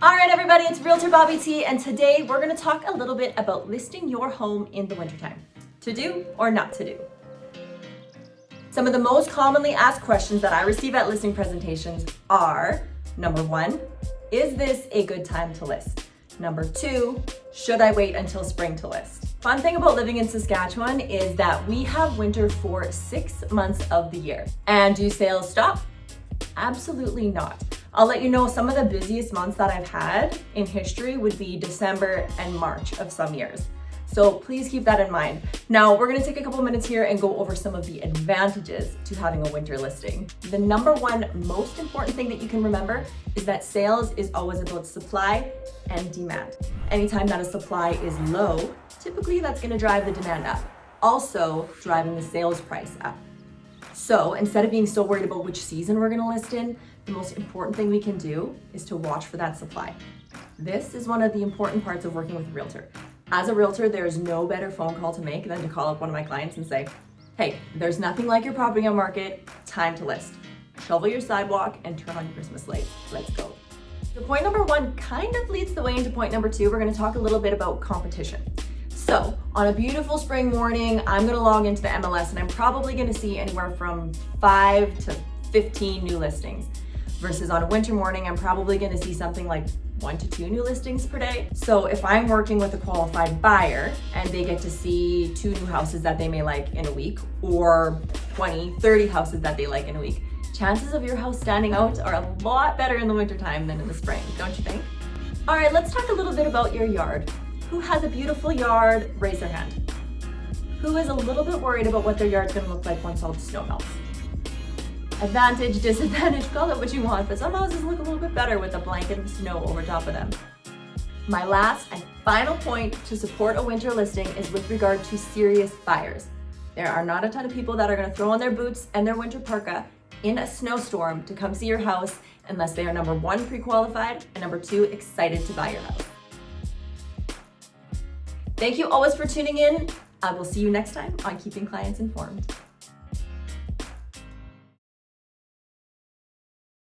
All right, everybody, it's Realtor Bobby T, and today we're going to talk a little bit about listing your home in the wintertime. To do or not to do. Some of the most commonly asked questions that I receive at listing presentations are, number one, is this a good time to list? Number two, should I wait until spring to list? Fun thing about living in Saskatchewan is that we have winter for 6 months of the year. And do sales stop? Absolutely not. I'll let you know some of the busiest months that I've had in history would be December and March of some years. So please keep that in mind. Now we're gonna take a couple minutes here and go over some of the advantages to having a winter listing. The number one most important thing that you can remember is that sales is always about supply and demand. Anytime that a supply is low, typically that's gonna drive the demand up, also driving the sales price up. So instead of being so worried about which season we're gonna list in, the most important thing we can do is to watch for that supply. This is one of the important parts of working with a realtor. As a realtor, there's no better phone call to make than to call up one of my clients and say, hey, there's nothing like your property on market, time to list. Shovel your sidewalk and turn on your Christmas lights. Let's go. So point number one kind of leads the way into point number two. We're gonna talk a little bit about competition. So on a beautiful spring morning, I'm gonna log into the MLS and I'm probably gonna see anywhere from 5 to 15 new listings. Versus on a winter morning, I'm probably gonna see something like 1 to 2 new listings per day. So if I'm working with a qualified buyer and they get to see 2 new houses that they may like in a week, or 20, 30 houses that they like in a week, chances of your house standing out are a lot better in the wintertime than in the spring, don't you think? All right, let's talk a little bit about your yard. Who has a beautiful yard? Raise their hand. Who is a little bit worried about what their yard's gonna look like once all the snow melts? Advantage, disadvantage, call it what you want, but some houses look a little bit better with a blanket of snow over top of them. My last and final point to support a winter listing is with regard to serious buyers. There are not a ton of people that are gonna throw on their boots and their winter parka in a snowstorm to come see your house unless they are number one, pre-qualified, and number two, excited to buy your house. Thank you always for tuning in. I will see you next time on Keeping Clients Informed.